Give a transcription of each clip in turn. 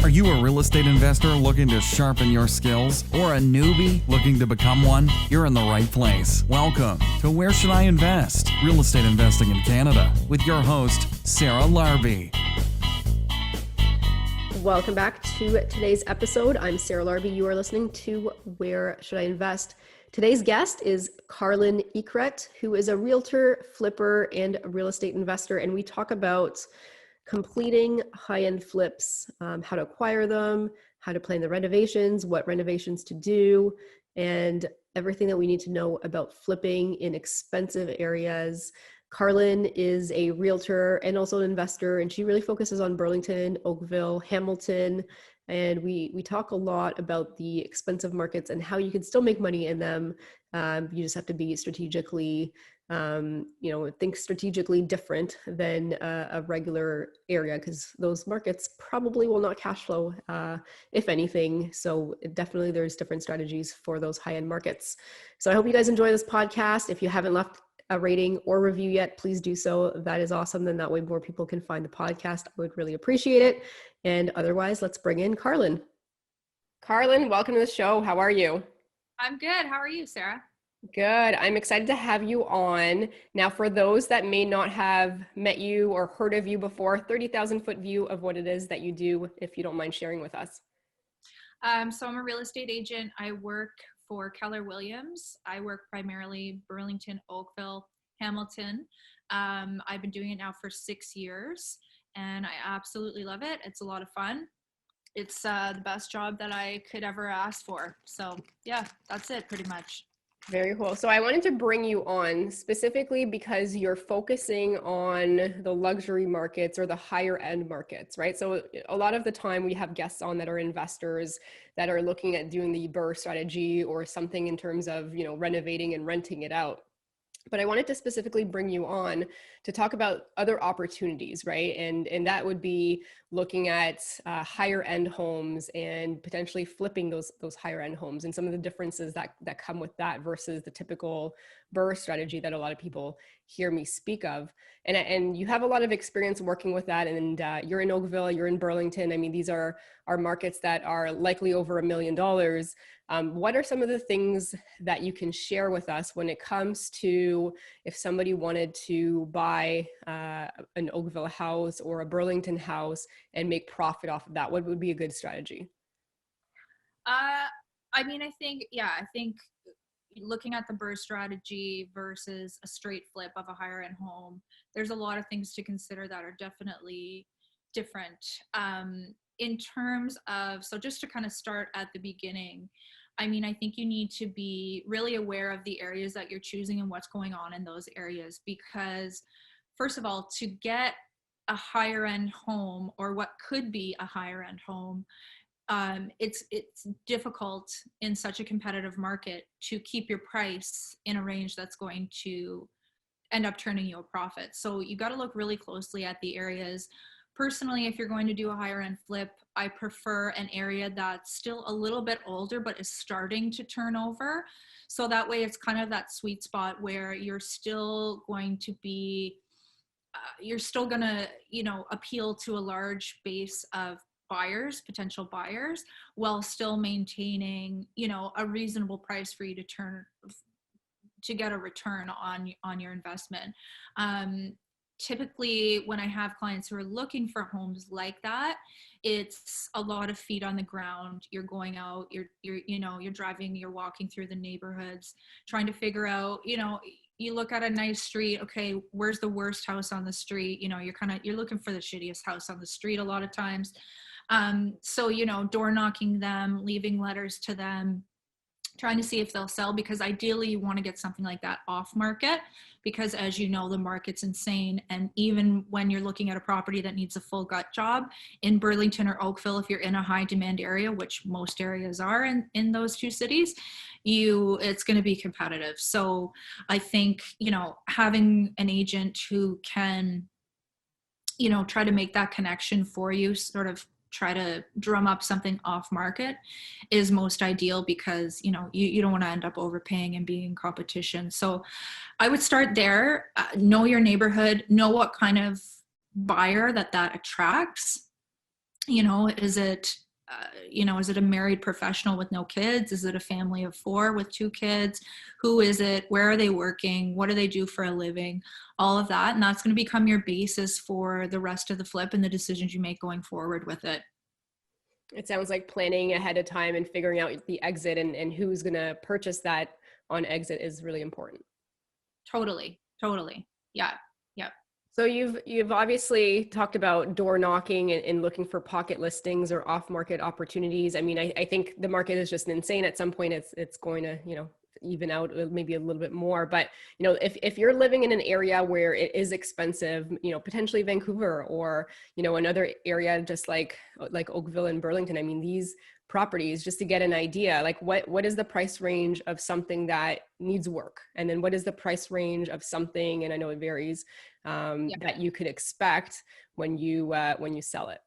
Are you a real estate investor looking to sharpen your skills or a newbie looking to become one? You're in the right place. Welcome to Where Should I Invest? Real Estate Investing in Canada with your host, Sarah Larby. Welcome back to today's episode. I'm Sarah Larby. You are listening to Where Should I Invest? Today's guest is Karlyn Eacrett, who is a realtor, flipper, and a real estate investor. And we talk about completing high-end flips, how to acquire them, how to plan the renovations, what renovations to do, and everything that we need to know about flipping in expensive areas. Karlyn is a realtor and also an investor, and she really focuses on Burlington, Oakville, Hamilton, and we talk a lot about the expensive markets and how you can still make money in them. You just have to be strategically think strategically different than a regular area, because those markets probably will not cash flow, if anything. So definitely there's different strategies for those high-end markets. So I hope you guys enjoy this podcast. If you haven't left a rating or review yet, please do so. That is awesome. Then that way more people can find the podcast. I would really appreciate it. And otherwise, let's bring in Karlyn. Karlyn, welcome to the show. How are you? I'm good. How are you, Sarah? Good. I'm excited to have you on. Now, for those that may not have met you or heard of you before, 30,000-foot view of what it is that you do, if you don't mind sharing with us. So I'm a real estate agent. I work for Keller Williams. I work primarily Burlington, Oakville, Hamilton. I've been doing it now for 6 years, and I absolutely love it. It's a lot of fun. It's the best job that I could ever ask for. So yeah, that's it pretty much. Very cool. So I wanted to bring you on specifically because you're focusing on the luxury markets or the higher end markets, right? So a lot of the time we have guests on that are investors that are looking at doing the BRRRR strategy or something in terms of, renovating and renting it out. But I wanted to specifically bring you on to talk about other opportunities, right? And that would be looking at higher end homes and potentially flipping those higher end homes and some of the differences that come with that versus the typical BRRRR strategy that a lot of people hear me speak of. And you have a lot of experience working with that. And you're in Oakville, you're in Burlington. I mean, these are markets that are likely over $1 million. What are some of the things that you can share with us when it comes to if somebody wanted to buy an Oakville house or a Burlington house and make profit off of that? What would be a good strategy? I think looking at the BRRRR strategy versus a straight flip of a higher end home, there's a lot of things to consider that are definitely different. In terms of, so just to kind of start at the beginning, I think you need to be really aware of the areas that you're choosing and what's going on in those areas, because first of all, to get a higher end home or what could be a higher end home, it's difficult in such a competitive market to keep your price in a range that's going to end up turning you a profit. So you got to look really closely at the areas. Personally, if you're going to do a higher end flip, I prefer an area that's still a little bit older, but is starting to turn over. So that way it's kind of that sweet spot where you're still going to be, appeal to a large base of potential buyers, while still maintaining, a reasonable price for you to get a return on your investment. Typically when I have clients who are looking for homes like that, it's a lot of feet on the ground. You're going out, you're driving, you're walking through the neighborhoods, trying to figure out, you look at a nice street. Okay, where's the worst house on the street? You're looking for the shittiest house on the street a lot of times. So, door knocking them, leaving letters to them, trying to see if they'll sell, because ideally you want to get something like that off market, because as you know, the market's insane. And even when you're looking at a property that needs a full gut job in Burlington or Oakville, if you're in a high demand area, which most areas are in those two cities, it's going to be competitive. So I think, having an agent who can, try to make that connection for you, sort of try to drum up something off market, is most ideal, because you don't want to end up overpaying and being in competition. So I would start there. Know your neighborhood, know what kind of buyer that attracts, Is it, is it a married professional with no kids? Is it a family of 4 with 2 kids? Who is it? Where are they working? What do they do for a living? All of that. And that's going to become your basis for the rest of the flip and the decisions you make going forward with it. It sounds like planning ahead of time and figuring out the exit and who's going to purchase that on exit is really important. Totally. Yeah. So you've obviously talked about door knocking and looking for pocket listings or off market opportunities. I mean, I think the market is just insane. At some point it's going to, even out maybe a little bit more. But, if you're living in an area where it is expensive, potentially Vancouver or, another area just like Oakville and Burlington, I mean, these properties, just to get an idea, like what is the price range of something that needs work? And then what is the price range of something, and I know it varies, that you could expect when you sell it?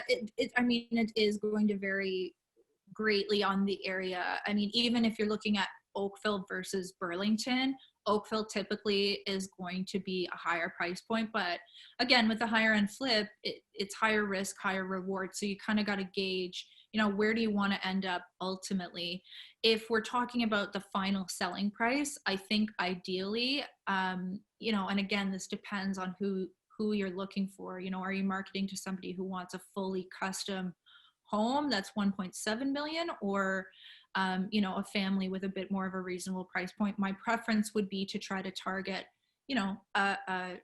It is going to vary greatly on the area. I mean, even if you're looking at Oakville versus Burlington, Oakville typically is going to be a higher price point, but again, with the higher end flip, it's higher risk, higher reward. So you kind of got to gauge, where do you want to end up ultimately? If we're talking about the final selling price, I think ideally, and again, this depends on who you're looking for. Are you marketing to somebody who wants a fully custom home that's 1.7 million, or a family with a bit more of a reasonable price point? My preference would be to try to target a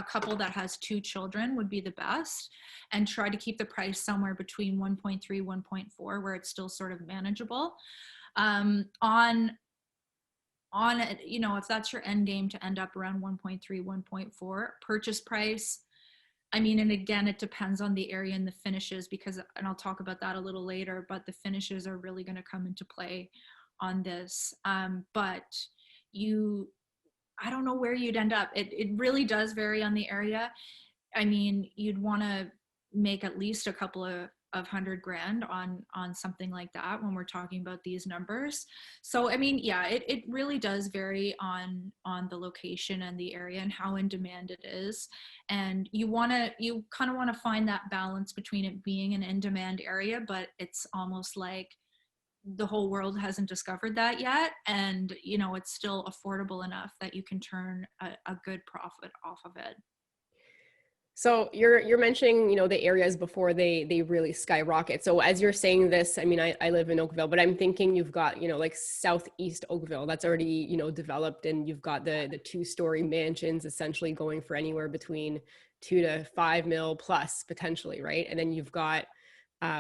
couple that has 2 children would be the best, and try to keep the price somewhere between 1.3 1.4, where it's still sort of manageable. If that's your end game, to end up around 1.3 1.4 purchase price. I mean, and again, it depends on the area and the finishes, and I'll talk about that a little later, but the finishes are really going to come into play on this. But I don't know where you'd end up. It really does vary on the area. I mean, you'd want to make at least a couple of $100,000 on something like that when we're talking about these numbers. So I mean, yeah, it really does vary on the location and the area and how in demand it is. And you kind of want to find that balance between it being an in demand area, but it's almost like the whole world hasn't discovered that yet, and it's still affordable enough that you can turn a good profit off of it. So you're mentioning, the areas before they really skyrocket. So as you're saying this, I mean, I live in Oakville, but I'm thinking you've got, like Southeast Oakville, that's already, developed, and you've got the 2-story mansions essentially going for anywhere between 2 to 5 mil plus potentially, right? And then you've got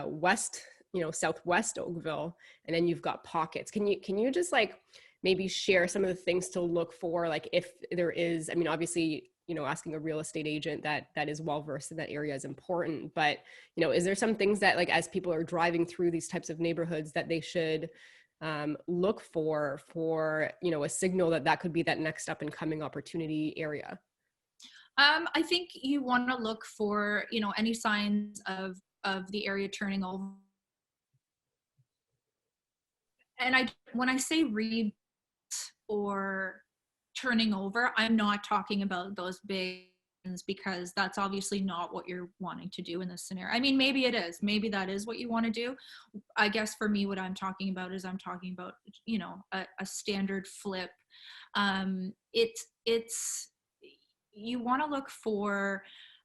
West, Southwest Oakville, and then you've got pockets. Can you just maybe share some of the things to look for, like if there is, I mean, obviously, asking a real estate agent that is well-versed in that area is important, but, is there some things that as people are driving through these types of neighborhoods that they should look for, a signal that could be that next up and coming opportunity area? I think you want to look for, any signs of the area turning over. And when I say read or turning over, I'm not talking about those big ones, because that's obviously not what you're wanting to do in this scenario. I mean, maybe it is. Maybe that is what you want to do. I guess for me, what I'm talking about is a standard flip. You want to look for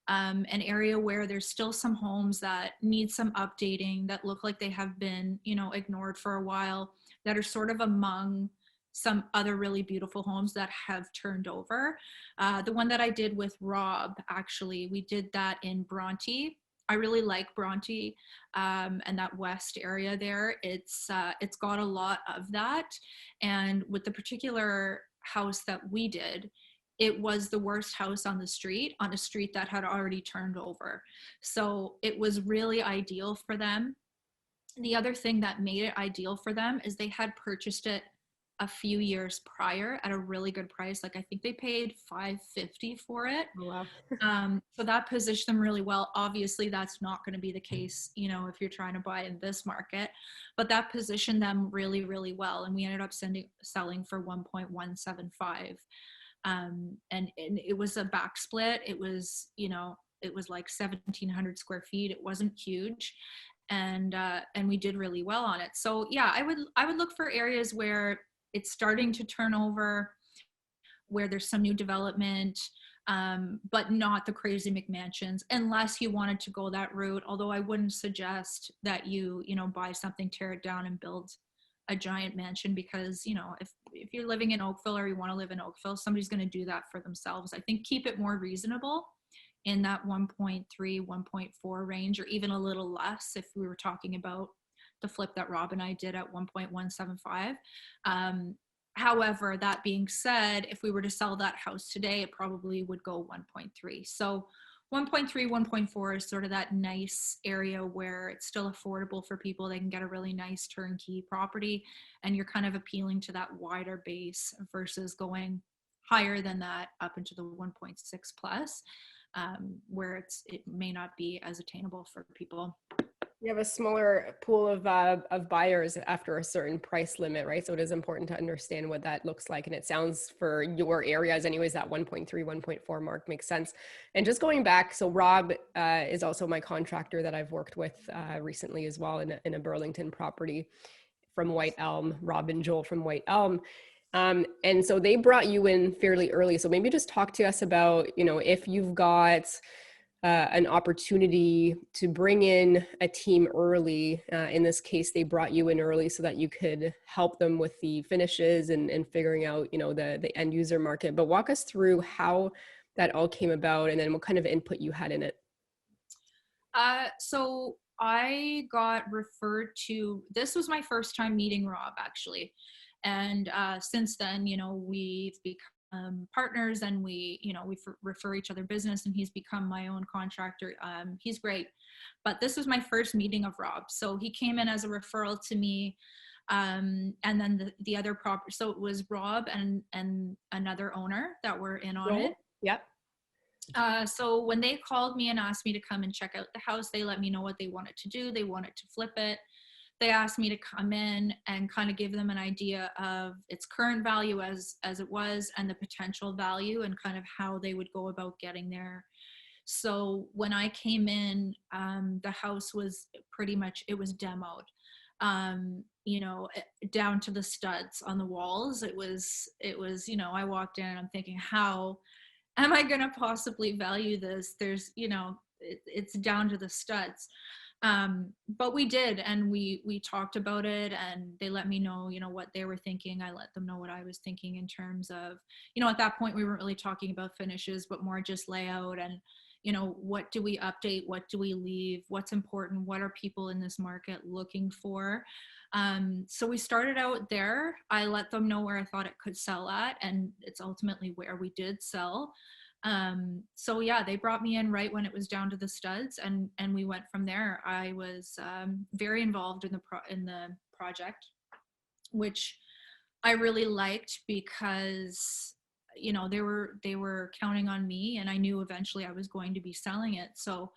an area where there's still some homes that need some updating, that look like they have been, ignored for a while, that are sort of among some other really beautiful homes that have turned over. The one that I did with Rob, actually, we did that in Bronte. I really like Bronte and that west area there. It's got a lot of that. And with the particular house that we did, it was the worst house on a street that had already turned over. So it was really ideal for them. The other thing that made it ideal for them is they had purchased it a few years prior at a really good price. I think they paid $550 for it. Oh, wow. So that positioned them really well. Obviously, that's not going to be the case, if you're trying to buy in this market, but that positioned them really, really well. And we ended up selling for 1.175. And it was a back split. It was, it was like 1,700 square feet. It wasn't huge. And we did really well on it. So yeah, I would look for areas where it's starting to turn over, where there's some new development, but not the crazy McMansions, unless you wanted to go that route. Although I wouldn't suggest that you buy something, tear it down, and build a giant mansion, because if you're living in Oakville or you want to live in Oakville, somebody's going to do that for themselves. I think keep it more reasonable in that 1.3, 1.4 range, or even a little less if we were talking about the flip that Rob and I did at 1.175. However, that being said, if we were to sell that house today, it probably would go 1.3. So 1.3, 1.4 is sort of that nice area where it's still affordable for people. They can get a really nice turnkey property, and you're kind of appealing to that wider base versus going higher than that up into the 1.6 plus, where it may not be as attainable for people. You have a smaller pool of buyers after a certain price limit, right? So it is important to understand what that looks like. And it sounds for your areas anyways, that 1.3, 1.4 mark makes sense. And just going back, so Rob is also my contractor that I've worked with recently as well in a Burlington property from White Elm, Rob and Joel from White Elm. And so they brought you in fairly early. So maybe just talk to us about, if you've got an opportunity to bring in a team early. In this case, they brought you in early so that you could help them with the finishes and figuring out, the end user market. But walk us through how that all came about and then what kind of input you had in it. So I got referred to, this was my first time meeting Rob, actually. And since then, we've become partners, and we refer each other business, and he's become my own contractor. He's great. But this was my first meeting of Rob. So he came in as a referral to me. And then the other property, so it was Rob and another owner that were in on it. Yep. So when they called me and asked me to come and check out the house, they let me know what they wanted to do. They wanted to flip it. They asked me to come in and kind of give them an idea of its current value as it was, and the potential value, and kind of how they would go about getting there. So when I came in, the house was pretty much, it was demoed, down to the studs on the walls. It was, I walked in and I'm thinking, how am I going to possibly value this? There's, it's down to the studs. But we did, and we talked about it, and they let me know, what they were thinking. I let them know what I was thinking in terms of, at that point we weren't really talking about finishes, but more just layout and, what do we update? What do we leave? What's important? What are people in this market looking for? So we started out there. I let them know where I thought it could sell at, and it's ultimately where we did sell. So yeah, they brought me in right when it was down to the studs, and we went from there. I was very involved in the project, which I really liked because they were counting on me, and I knew eventually I was going to be selling it. So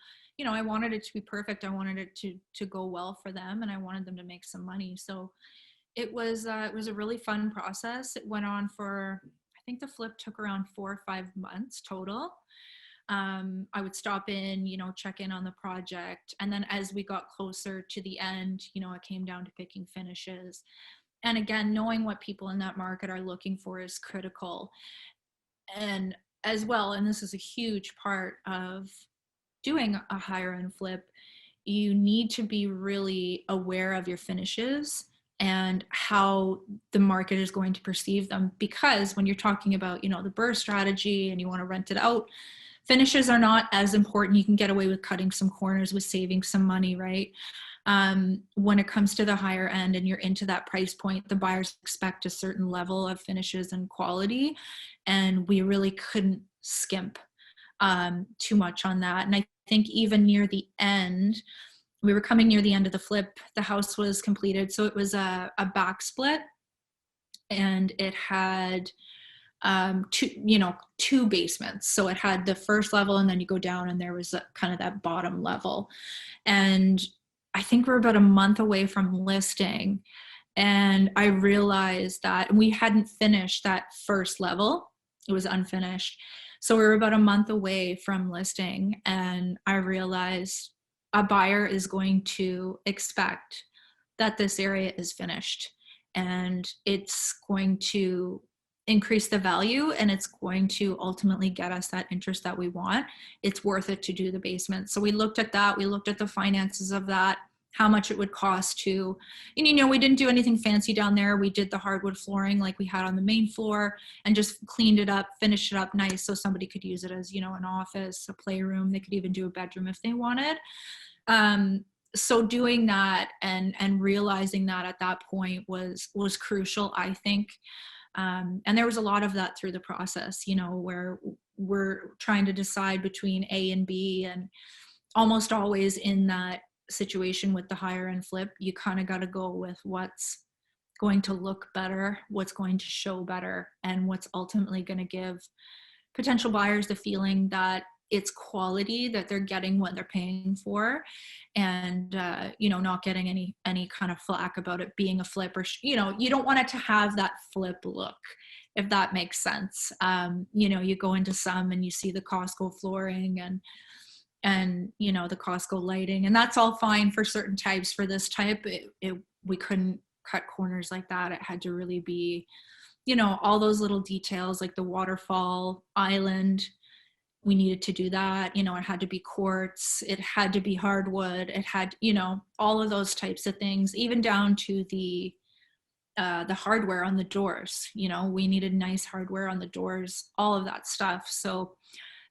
I wanted it to be perfect. I wanted it to go well for them, and I wanted them to make some money. So it was a really fun process. It went on for, I think the flip took around 4 or 5 months total. I would stop in, check in on the project. And then as we got closer to the end, it came down to picking finishes. And again, knowing what people in that market are looking for is critical. And as well, and this is a huge part of doing a higher end flip, you need to be really aware of your finishes and how the market is going to perceive them. Because when you're talking about, the BRRRR strategy and you want to rent it out, finishes are not as important. You can get away with cutting some corners, with saving some money, right? When it comes to the higher end and you're into that price point, the buyers expect a certain level of finishes and quality, and we really couldn't skimp too much on that. And I think even near the end, we were coming near the end of the flip, the house was completed. So it was a back split, and it had two basements. So it had the first level, and then you go down and there was kind of that bottom level. And I think we're about a month away from listing, and I realized that we hadn't finished that first level. It was unfinished. So we were about a month away from listing, and I realized a buyer is going to expect that this area is finished, and it's going to increase the value, and it's going to ultimately get us that interest that we want. It's worth it to do the basement. So we looked at that. We looked at the finances of that, how much it would cost to, and we didn't do anything fancy down there. We did the hardwood flooring like we had on the main floor and just cleaned it up, finished it up nice so somebody could use it as, an office, a playroom. They could even do a bedroom if they wanted. So doing that and realizing that at that point was crucial, I think. And there was a lot of that through the process, where we're trying to decide between A and B, and almost always in that situation with the higher end flip, you kind of got to go with what's going to look better, what's going to show better, and what's ultimately going to give potential buyers the feeling that it's quality, that they're getting what they're paying for, and not getting any kind of flack about it being a flip, or you don't want it to have that flip look, if that makes sense. You go into some and you see the Costco flooring and the Costco lighting, and that's all fine for certain types. For this type, we couldn't cut corners like that. It had to really be, all those little details like the waterfall island. We needed to do that. It had to be quartz. It had to be hardwood. It had, all of those types of things, even down to the hardware on the doors. We needed nice hardware on the doors, all of that stuff. So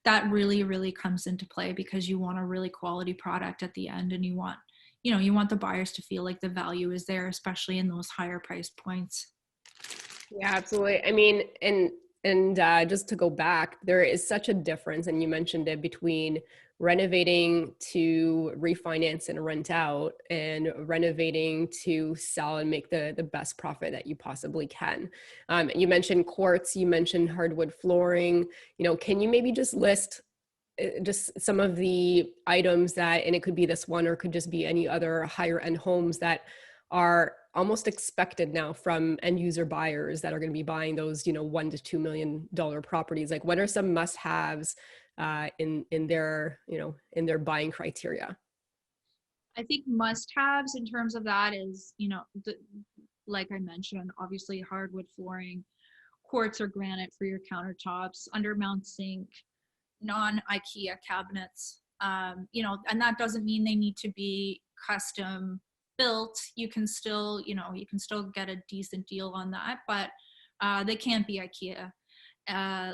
that really, really comes into play, because you want a really quality product at the end, and you want the buyers to feel like the value is there, especially in those higher price points. Yeah, absolutely. I mean, and just to go back, there is such a difference, and you mentioned it, between renovating to refinance and rent out, and renovating to sell and make the best profit that you possibly can. You mentioned quartz, you mentioned hardwood flooring. Can you maybe just list just some of the items that, and it could be this one or it could just be any other higher end homes that are almost expected now from end user buyers that are going to be buying those, $1 to $2 million properties? Like, what are some must haves in their, in their buying criteria? I think must haves in terms of that is, like I mentioned, obviously hardwood flooring, quartz or granite for your countertops, undermount sink, non-IKEA cabinets, and that doesn't mean they need to be custom built. You can still get a decent deal on that, but they can't be IKEA.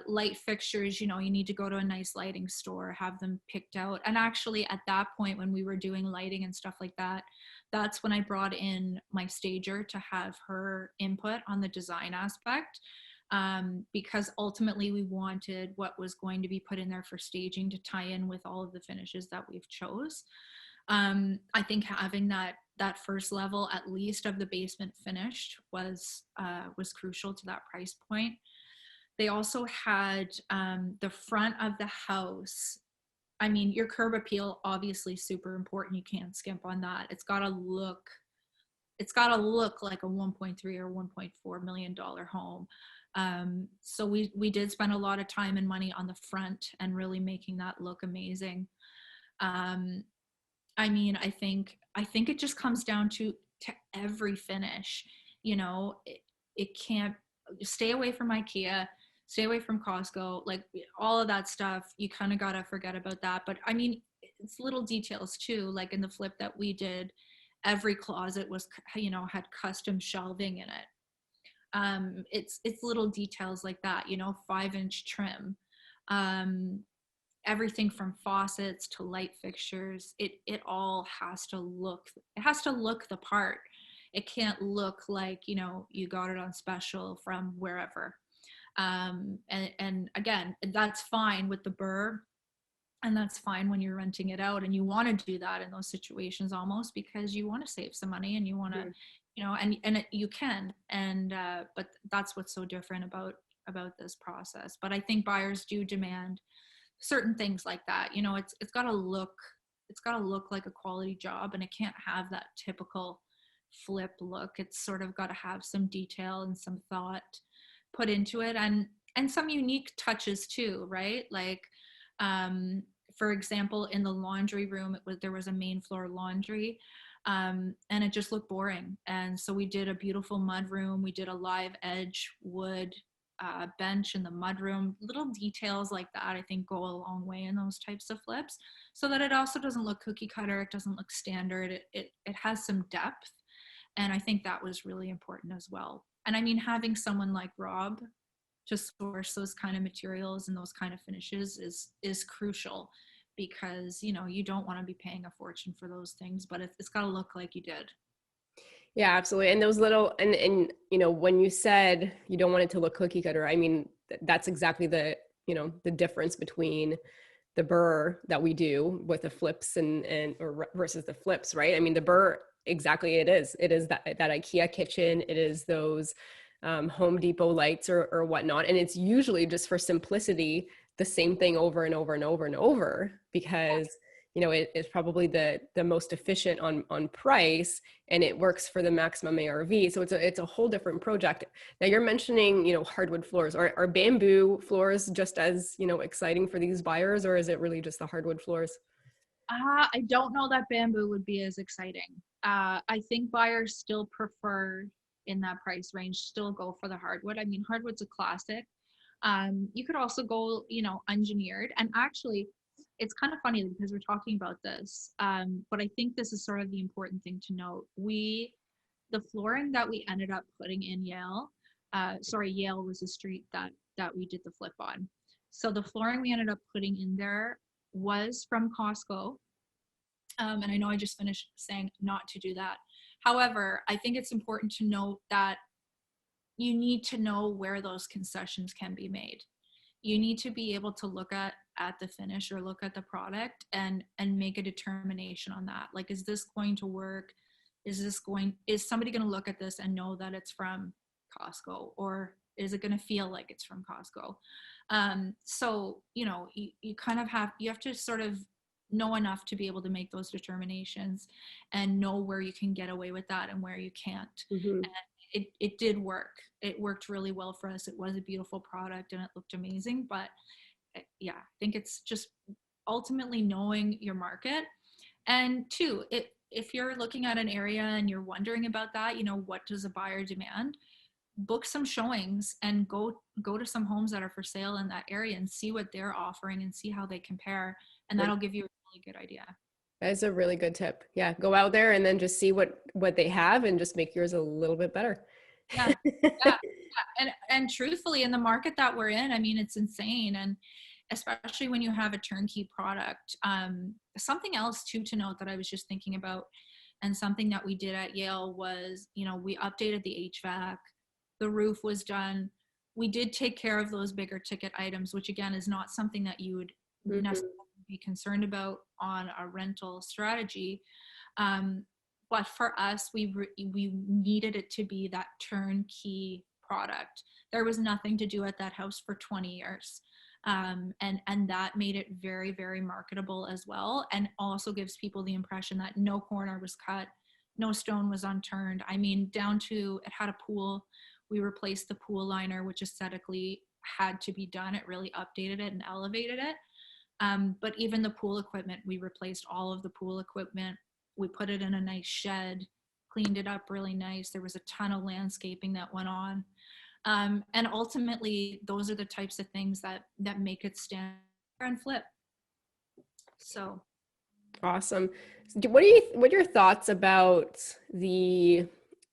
Light fixtures, you need to go to a nice lighting store, have them picked out. And actually at that point, when we were doing lighting and stuff like that, that's when I brought in my stager to have her input on the design aspect. Because ultimately we wanted what was going to be put in there for staging to tie in with all of the finishes that we've chose. I think having that first level, at least, of the basement finished was crucial to that price point. They also had the front of the house. I mean, your curb appeal, obviously super important. You can't skimp on that. It's got to look like a 1.3 or $1.4 million home. So we did spend a lot of time and money on the front and really making that look amazing. I mean, I think it just comes down to every finish. It can't, stay away from IKEA, stay away from Costco, like all of that stuff. You kind of got to forget about that. But I mean, it's little details too. Like in the flip that we did, every closet was, had custom shelving in it. It's little details like that, 5-inch trim, everything from faucets to light fixtures. It all has to look the part. It can't look like, you got it on special from wherever. And again, that's fine with the burr, and that's fine when you're renting it out, and you want to do that in those situations almost because you want to save some money, and you want to, you can, but that's what's so different about this process. But I think buyers do demand certain things like that. It's got to look like a quality job, and it can't have that typical flip look. It's sort of got to have some detail and some thought put into it. And and some unique touches too, right? Like, for example, in the laundry room, there was a main floor laundry, and it just looked boring. And so we did a beautiful mud room. We did a live edge wood bench in the mud room. Little details like that, I think, go a long way in those types of flips, so that it also doesn't look cookie cutter. It doesn't look standard. It has some depth. And I think that was really important as well. And I mean, having someone like Rob to source those kind of materials and those kind of finishes is crucial, because, you know, you don't want to be paying a fortune for those things, but it's got to look like you did. Yeah, absolutely. And those little, and you know, when you said you don't want it to look cookie cutter, I mean, that's exactly the, you know, the difference between the burr that we do with the flips or versus the flips, right? I mean, the burr, exactly, it is that IKEA kitchen, it is those Home Depot lights or whatnot. And it's usually just for simplicity, the same thing over and over and over and over, because you know, it's probably the most efficient on price, and it works for the maximum ARV. So it's a whole different project. Now you're mentioning, you know, hardwood floors. Are bamboo floors just as, you know, exciting for these buyers, or is it really just the hardwood floors? I don't know that bamboo would be as exciting. I think buyers still prefer, in that price range, still go for the hardwood. I mean, hardwood's a classic. You could also go, you know, engineered. And actually, it's kind of funny because we're talking about this, but I think this is sort of the important thing to note. The flooring that we ended up putting in Yale, Yale was the street that we did the flip on. So the flooring we ended up putting in there was from Costco. And I know I just finished saying not to do that. However, I think it's important to note that you need to know where those concessions can be made. You need to be able to look at the finish or look at the product and make a determination on that. Like, is this going to work? Is somebody going to look at this and know that it's from Costco, or is it going to feel like it's from Costco? So, you know, you have to sort of know enough to be able to make those determinations and know where you can get away with that and where you can't. Mm-hmm. And it did work. It worked really well for us. It was a beautiful product and it looked amazing, but yeah, I think it's just ultimately knowing your market. And two, if you're looking at an area and you're wondering about that, you know, what does a buyer demand? Book some showings and go to some homes that are for sale in that area and see what they're offering and see how they compare. And that'll give you a really good idea. That's a really good tip. Yeah. Go out there and then just see what they have and just make yours a little bit better. Yeah. Yeah. And truthfully, in the market that we're in, I mean, it's insane. And especially when you have a turnkey product. Something else too to note that I was just thinking about, and something that we did at Yale was, you know, we updated the HVAC, the roof was done. We did take care of those bigger ticket items, which again is not something that you would necessarily be concerned about on a rental strategy. But for us, we needed it to be that turnkey product. There was nothing to do at that house for 20 years. And that made it very, very marketable as well. And also gives people the impression that no corner was cut, no stone was unturned. I mean, down to, it had a pool. We replaced the pool liner, which aesthetically had to be done. It really updated it and elevated it. But even the pool equipment, we replaced all of the pool equipment. We put it in a nice shed, cleaned it up really nice. There was a ton of landscaping that went on. And ultimately, those are the types of things that make it stand and flip. So awesome. What are your thoughts about the,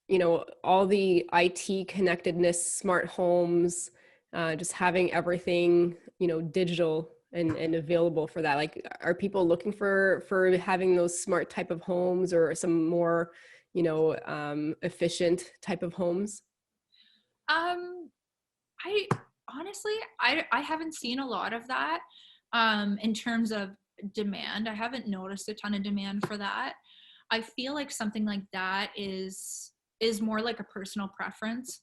you know, all the IT connectedness, smart homes, just having everything, you know, digital and available for that? Like, are people looking for having those smart type of homes or some more, you know, efficient type of homes? I honestly, I haven't seen a lot of that in terms of demand. I haven't noticed a ton of demand for that. I feel like something like that is more like a personal preference,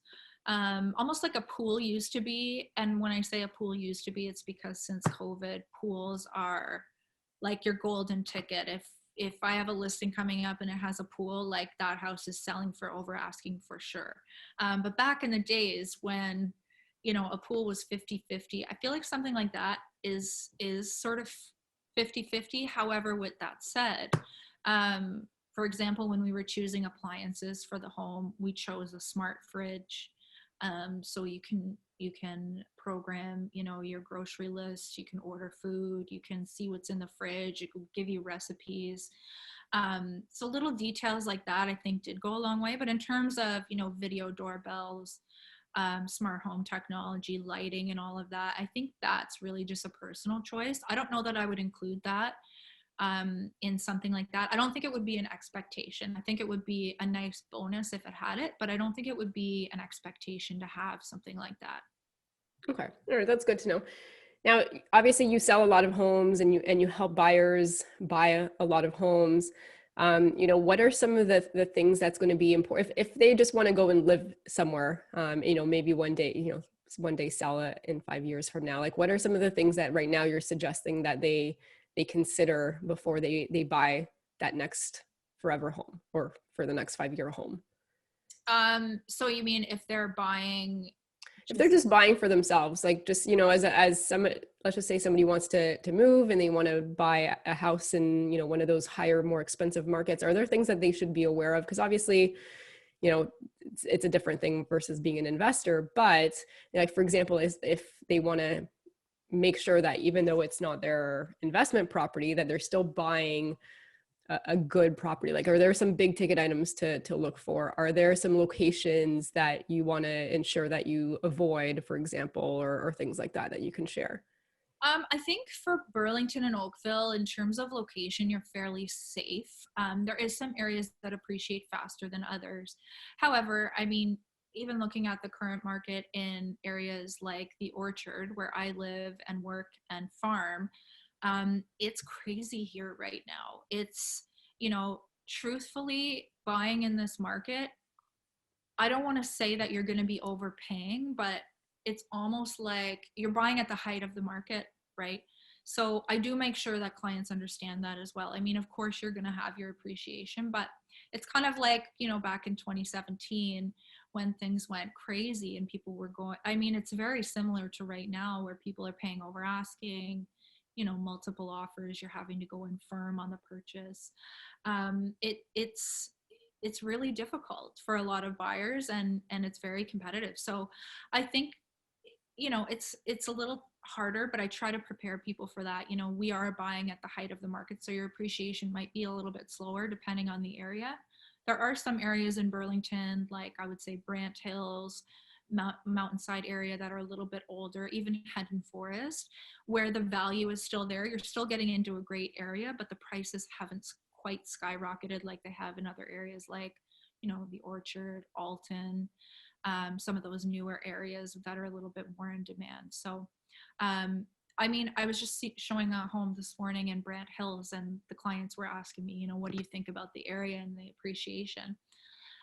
almost like a pool used to be. And when I say a pool used to be, it's because since COVID, pools are like your golden ticket. If I have a listing coming up and it has a pool, like that house is selling for over asking for sure. But back in the days when, a pool was 50-50. I feel like something like that is sort of 50-50. However, with that said, for example, when we were choosing appliances for the home, we chose a smart fridge. So you can program, your grocery list, you can order food, you can see what's in the fridge, it will give you recipes. So little details like that, I think, did go a long way. But in terms of, video doorbells, smart home technology, lighting, and all of that, I think that's really just a personal choice. I don't know that I would include that in something like that. I don't think it would be an expectation. I think it would be a nice bonus if it had it, but I don't think it would be an expectation to have something like that. Okay. All right. That's good to know. Now, obviously you sell a lot of homes and you help buyers buy a lot of homes. What are some of the things that's going to be important if they just want to go and live somewhere, maybe one day sell it in 5 years from now? Like, what are some of the things that right now you're suggesting that they consider before they buy that next forever home or for the next 5-year home? So you mean if they're buying, if they're just buying for themselves, like just, as some, let's just say somebody wants to move and they want to buy a house in, one of those higher, more expensive markets, are there things that they should be aware of? Because obviously, it's a different thing versus being an investor. But like, for example, is if they want to make sure that even though it's not their investment property, that they're still buying a good property. Like, are there some big ticket items to look for? Are there some locations that you want to ensure that you avoid, for example, or things like that you can share? I think for Burlington and Oakville, in terms of location, you're fairly safe. There is some areas that appreciate faster than others. However, I mean, even looking at the current market in areas like the Orchard, where I live and work and farm, it's crazy here right now. It's, truthfully, buying in this market, I don't want to say that you're going to be overpaying, but it's almost like you're buying at the height of the market, right? So I do make sure that clients understand that as well. I mean, of course, you're going to have your appreciation, but it's kind of like, back in 2017 when things went crazy and people were going, I mean, it's very similar to right now where people are paying over asking, multiple offers, you're having to go in firm on the purchase. It's really difficult for a lot of buyers and it's very competitive. So I think, it's a little harder, but I try to prepare people for that. We are buying at the height of the market, so your appreciation might be a little bit slower depending on the area. There are some areas in Burlington, like I would say Brant Hills, mountainside area, that are a little bit older, even Haddon Forest, where the value is still there. You're still getting into a great area, but the prices haven't quite skyrocketed like they have in other areas like, the Orchard, Alton, some of those newer areas that are a little bit more in demand. So, I mean, I was just showing a home this morning in Brant Hills, and the clients were asking me, what do you think about the area and the appreciation?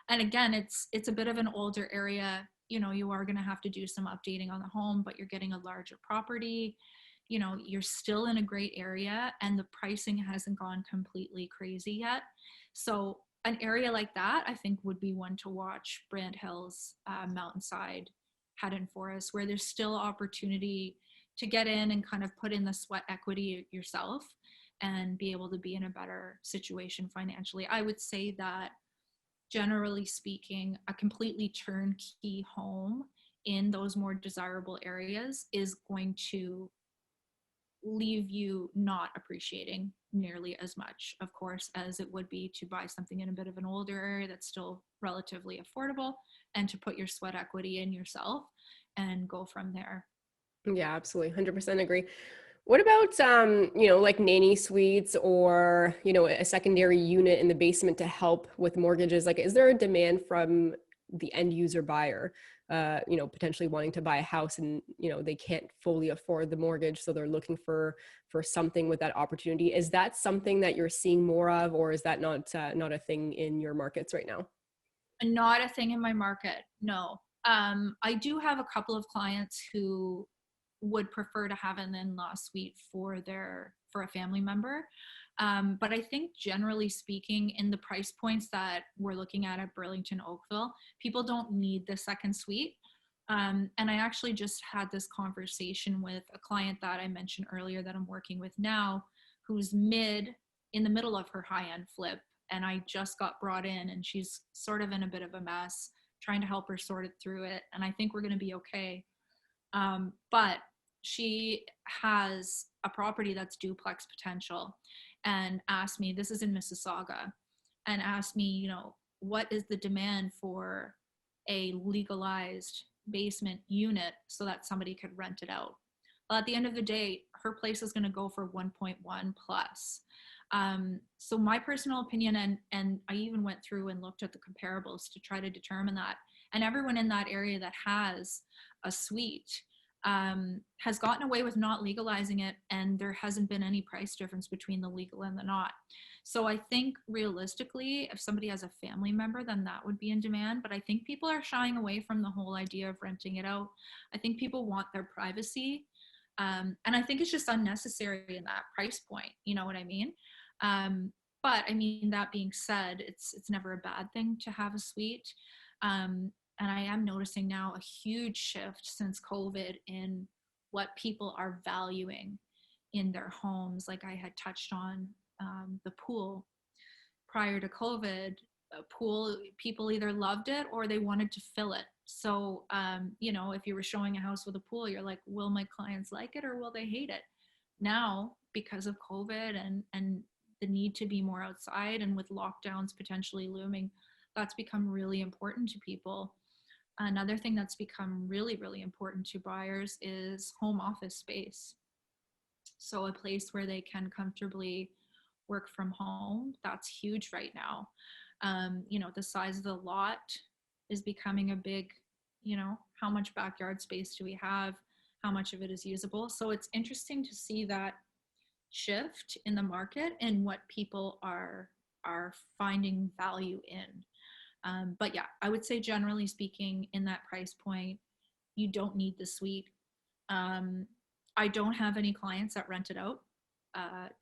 And again, it's a bit of an older area. You are going to have to do some updating on the home, but you're getting a larger property. You're still in a great area and the pricing hasn't gone completely crazy yet. So an area like that, I think, would be one to watch. Brant Hills, Mountainside, Haddon Forest, where there's still opportunity to get in and kind of put in the sweat equity yourself and be able to be in a better situation financially. I would say that, generally speaking, a completely turnkey home in those more desirable areas is going to leave you not appreciating nearly as much, of course, as it would be to buy something in a bit of an older area that's still relatively affordable and to put your sweat equity in yourself and go from there. Yeah, absolutely. 100% agree. What about, like nanny suites or, a secondary unit in the basement to help with mortgages? Like, is there a demand from the end user buyer, potentially wanting to buy a house and, they can't fully afford the mortgage, so they're looking for something with that opportunity? Is that something that you're seeing more of, or is that not a thing in your markets right now? Not a thing in my market, no. I do have a couple of clients who would prefer to have an in-law suite for a family member. But I think generally speaking, in the price points that we're looking at Burlington, Oakville, people don't need the second suite. And I actually just had this conversation with a client that I mentioned earlier that I'm working with now, who's in the middle of her high-end flip. And I just got brought in, and she's sort of in a bit of a mess, trying to help her sort it through it. And I think we're going to be okay. But she has a property that's duplex potential, and asked me, this is in Mississauga, and asked me, what is the demand for a legalized basement unit so that somebody could rent it out? Well, at the end of the day, her place is going to go for 1.1 plus. So my personal opinion, and I even went through and looked at the comparables to try to determine that. And everyone in that area that has a suite has gotten away with not legalizing it, and there hasn't been any price difference between the legal and the not. So I think realistically, if somebody has a family member, then that would be in demand. But I think people are shying away from the whole idea of renting it out. I think people want their privacy. And I think it's just unnecessary in that price point. You know what I mean? But I mean, that being said, it's never a bad thing to have a suite. And I am noticing now a huge shift since COVID in what people are valuing in their homes. Like I had touched on the pool prior to COVID. A pool, people either loved it or they wanted to fill it. So, if you were showing a house with a pool, you're like, will my clients like it or will they hate it? Now, because of COVID and the need to be more outside, and with lockdowns potentially looming, that's become really important to people. Another thing that's become really, really important to buyers is home office space. So a place where they can comfortably work from home, that's huge right now. The size of the lot is becoming a big, how much backyard space do we have? How much of it is usable? So it's interesting to see that shift in the market and what people are finding value in. But yeah, I would say generally speaking, in that price point, you don't need the suite. I don't have any clients that rent it out,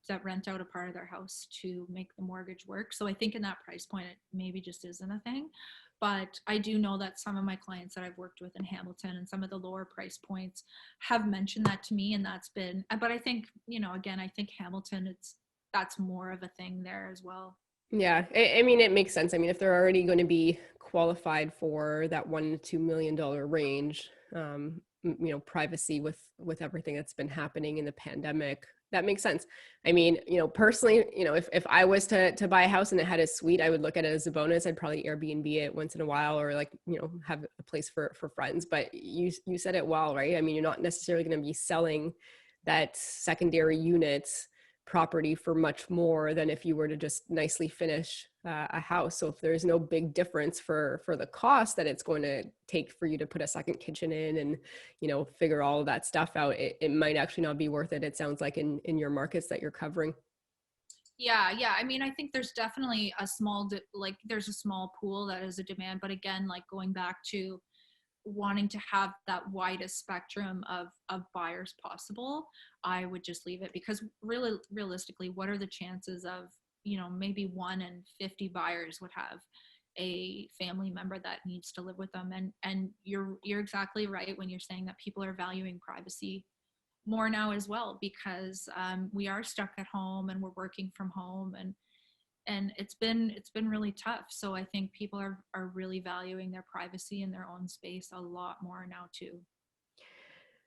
that rent out a part of their house to make the mortgage work. So I think in that price point, it maybe just isn't a thing. But I do know that some of my clients that I've worked with in Hamilton and some of the lower price points have mentioned that to me. And that's been, but I think, again, I think Hamilton, that's more of a thing there as well. Yeah, I mean, it makes sense. I mean, if they're already going to be qualified for that $1 to $2 million range, privacy with everything that's been happening in the pandemic, that makes sense. I mean, personally, if I was to buy a house and it had a suite, I would look at it as a bonus. I'd probably Airbnb it once in a while, or have a place for friends. But you said it well, right? I mean, you're not necessarily going to be selling that secondary unit property for much more than if you were to just nicely finish a house. So if there's no big difference for the cost that it's going to take for you to put a second kitchen in and figure all of that stuff out, it might actually not be worth it. It sounds like in your markets that you're covering. Yeah. I mean, I think there's definitely there's a small pool that is a demand, but again, like going back to wanting to have that widest spectrum of buyers possible, I would just leave it, because really realistically, what are the chances of, maybe 1 in 50 buyers would have a family member that needs to live with them? And you're exactly right when you're saying that people are valuing privacy more now as well, because we are stuck at home and we're working from home, and it's been really tough. So I think people are really valuing their privacy and their own space a lot more now too.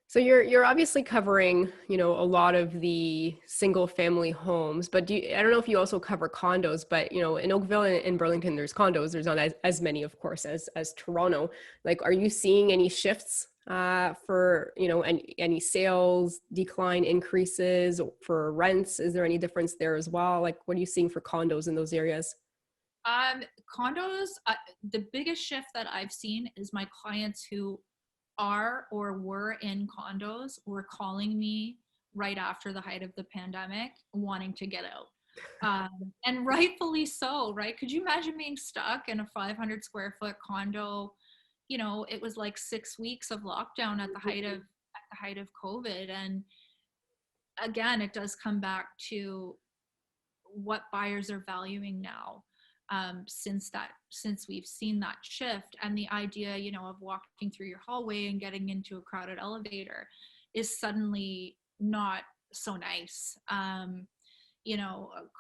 So you're obviously covering, a lot of the single family homes, but I don't know if you also cover condos, but, in Oakville and in Burlington, there's condos. There's not as many, of course, as Toronto. Like, are you seeing any shifts for, any sales decline, increases for rents? Is there any difference there as well? Like, what are you seeing for condos in those areas? Condos, the biggest shift that I've seen is my clients who are or were in condos were calling me right after the height of the pandemic wanting to get out. And rightfully so, right? Could you imagine being stuck in a 500 square foot condo? It was like 6 weeks of lockdown at the height of COVID. And again, it does come back to what buyers are valuing now. since we've seen that shift. And the idea, of walking through your hallway and getting into a crowded elevator is suddenly not so nice. A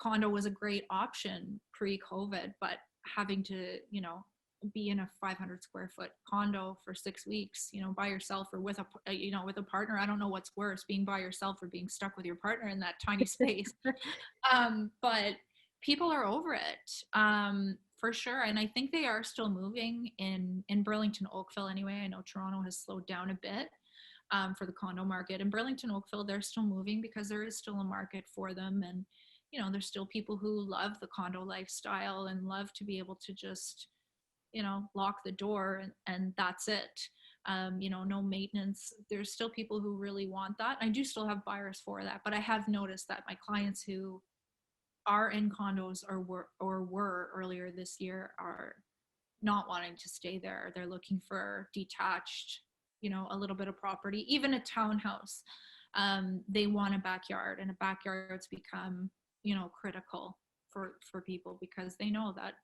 condo was a great option pre-COVID, but having to, be in a 500 square foot condo for 6 weeks, by yourself or with a partner. I don't know what's worse, being by yourself or being stuck with your partner in that tiny space. But people are over it, for sure. And I think they are still moving in Burlington-Oakville anyway. I know Toronto has slowed down a bit for the condo market. In Burlington-Oakville, they're still moving because there is still a market for them. And, there's still people who love the condo lifestyle and love to be able to just, lock the door and that's it. No maintenance. There's still people who really want that. I do still have buyers for that, but I have noticed that my clients who are in condos or were earlier this year are not wanting to stay there. They're looking for detached, a little bit of property, even a townhouse. They want a backyard, and a backyard's become, critical for people because they know that,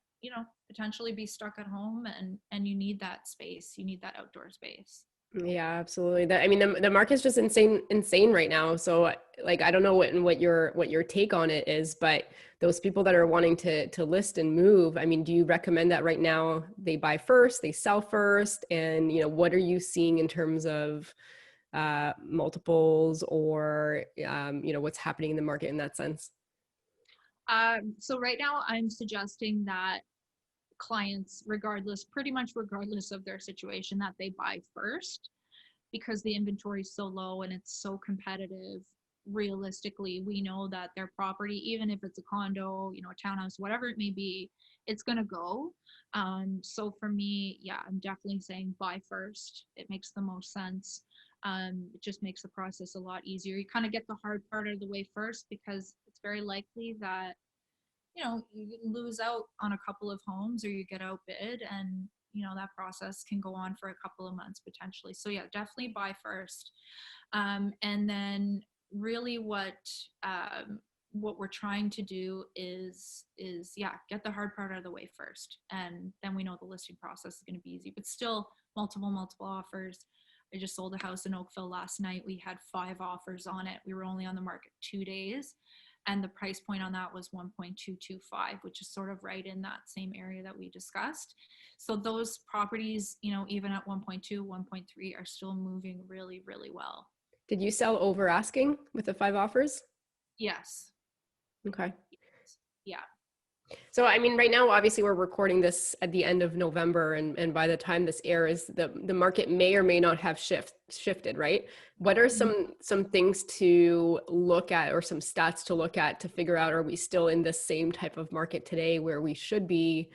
potentially be stuck at home and you need that space. You need that outdoor space. Yeah, absolutely. The market's just insane right now. So I don't know what your take on it is, but those people that are wanting to list and move, do you recommend that right now they buy first, they sell first? And, what are you seeing in terms of multiples or, what's happening in the market in that sense? So right now I'm suggesting that clients, pretty much regardless of their situation, that they buy first, because the inventory is so low and it's so competitive. Realistically, we know that their property, even if it's a condo, a townhouse, whatever it may be, it's going to go. So for me, yeah, I'm definitely saying buy first. It makes the most sense. It just makes the process a lot easier. You kind of get the hard part out of the way first, because it's very likely that you lose out on a couple of homes or you get outbid, and that process can go on for a couple of months potentially. So yeah, definitely buy first. And then really what we're trying to do is get the hard part out of the way first, and then we know the listing process is going to be easy. But still, multiple offers. I just sold a house in Oakville last night. We had 5 offers on it. We were only on the market 2 days. And the price point on that was 1.225, which is sort of right in that same area that we discussed. So those properties, even at 1.2, 1.3 are still moving really, really well. Did you sell over asking with the 5 offers? Yes. Okay. Yeah. So, right now, obviously we're recording this at the end of November, and by the time this airs, the market may or may not have shifted, right? What are some things to look at, or some stats to look at, to figure out, are we still in the same type of market today where we should be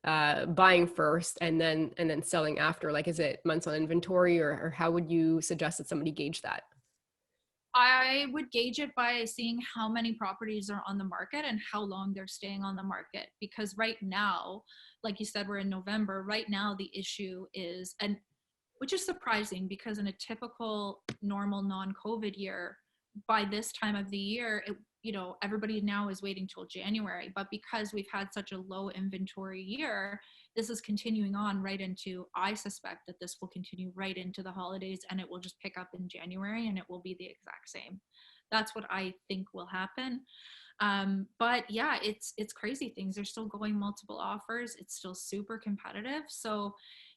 buying first and then selling after? Like, is it months on inventory, or how would you suggest that somebody gauge that? I would gauge it by seeing how many properties are on the market and how long they're staying on the market. Because right now, like you said, we're in November. Right now, the issue is, and which is surprising, because in a typical normal non-COVID year, by this time of the year, everybody now is waiting till January. But because we've had such a low inventory year, this is continuing on right into, I suspect that this will continue right into the holidays, and it will just pick up in January and it will be the exact same. That's what I think will happen. But yeah, it's crazy. Things are still going multiple offers. It's still super competitive. So,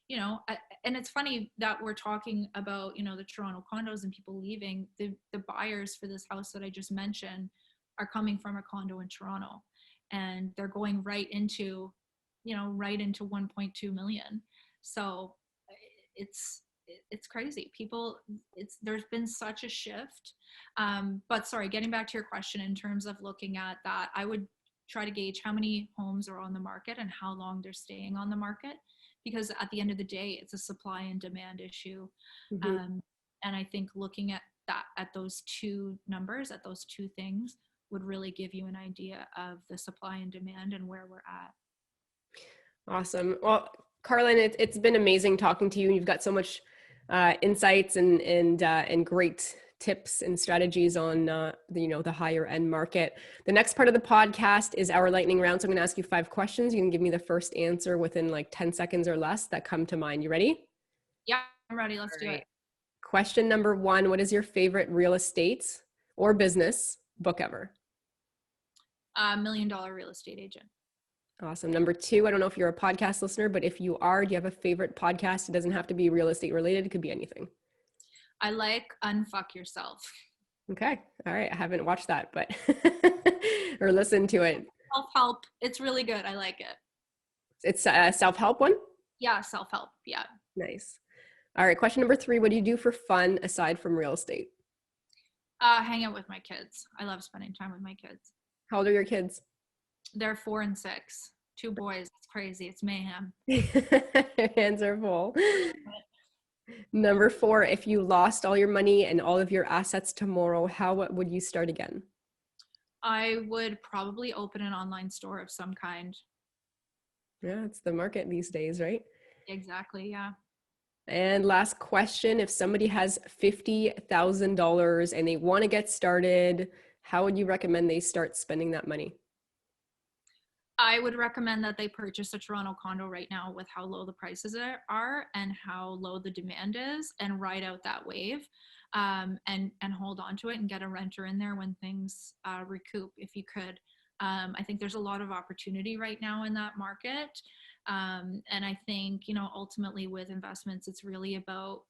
and it's funny that we're talking about, the Toronto condos and people leaving. The buyers for this house that I just mentioned are coming from a condo in Toronto, and they're going right into 1.2 million. So it's crazy. There's been such a shift. But sorry, getting back to your question, in terms of looking at that, I would try to gauge how many homes are on the market and how long they're staying on the market, because at the end of the day, it's a supply and demand issue. Mm-hmm. And I think looking at those two numbers, at those two things, would really give you an idea of the supply and demand and where we're at. Awesome. Well, Karlyn, it's been amazing talking to you. You've got so much insights and great tips and strategies on the higher end market. The next part of the podcast is our lightning round. So I'm going to ask you 5 questions. You can give me the first answer within like 10 seconds or less that come to mind. You ready? Yeah, I'm ready. Let's do it. Question number 1, what is your favorite real estate or business book ever? $1 Million Real Estate Agent. Awesome. Number 2, I don't know if you're a podcast listener, but if you are, do you have a favorite podcast? It doesn't have to be real estate related. It could be anything. I like Unfuck Yourself. Okay. All right. I haven't watched that, but or listened to it. Self-help. It's really good. I like it. It's a self-help one? Yeah, self-help. Yeah. Nice. All right. Question number 3, what do you do for fun aside from real estate? Hang out with my kids. I love spending time with my kids. How old are your kids? They're 4 and 6. 2 boys. It's crazy. It's mayhem. Your hands are full. Number 4, if you lost all your money and all of your assets tomorrow, how would you start again? I would probably open an online store of some kind. Yeah, it's the market these days, right? Exactly. Yeah. And last question, if somebody has $50,000 and they want to get started, how would you recommend they start spending that money? I would recommend that they purchase a Toronto condo right now with how low the prices are and how low the demand is, and ride out that wave, and hold on to it and get a renter in there when things recoup if you could. I think there's a lot of opportunity right now in that market. And I think, ultimately with investments, it's really about,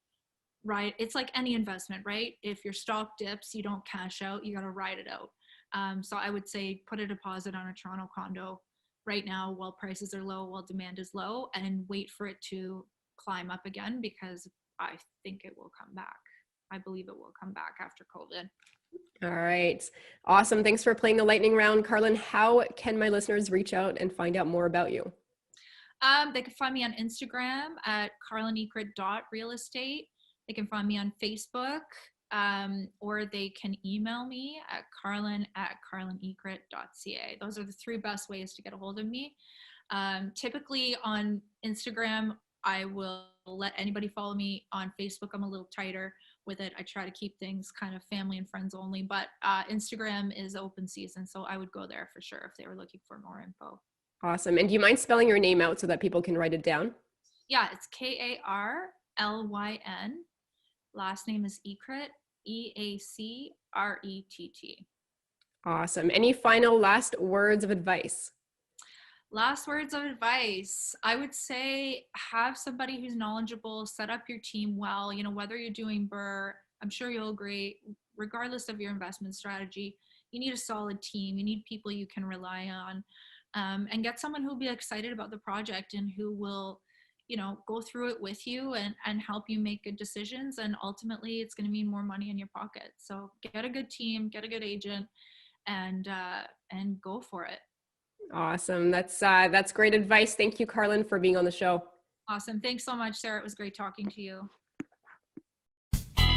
right? It's like any investment, right? If your stock dips, you don't cash out, you got to ride it out. So I would say put a deposit on a Toronto condo right now while prices are low, while demand is low, and wait for it to climb up again, because I think it will come back. I believe it will come back after COVID. All right. Awesome. Thanks for playing the lightning round. Karlyn, how can my listeners reach out and find out more about you? They can find me on Instagram at karlyneacrett.realestate. They can find me on Facebook, or they can email me at karlyn@karlyneacrett.ca. Those are the 3 best ways to get a hold of me. Typically on Instagram, I will let anybody follow me. On Facebook, I'm a little tighter with it. I try to keep things kind of family and friends only, but Instagram is open season, so I would go there for sure if they were looking for more info. Awesome. And do you mind spelling your name out so that people can write it down? Yeah, it's Karlyn. Last name is Eacrett, Eacrett. Awesome. Any final last words of advice? Last words of advice. I would say have somebody who's knowledgeable, set up your team well. Whether you're doing BRRRR, I'm sure you'll agree, regardless of your investment strategy, you need a solid team. You need people you can rely on, and get someone who'll be excited about the project and who will, go through it with you and help you make good decisions. And ultimately it's going to mean more money in your pocket. So get a good team, get a good agent, and go for it. Awesome. That's great advice. Thank you, Karlyn, for being on the show. Awesome. Thanks so much, Sarah. It was great talking to you.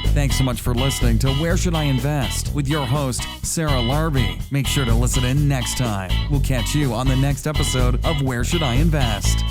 Thanks so much for listening to Where Should I Invest with your host, Sarah Larby. Make sure to listen in next time. We'll catch you on the next episode of Where Should I Invest?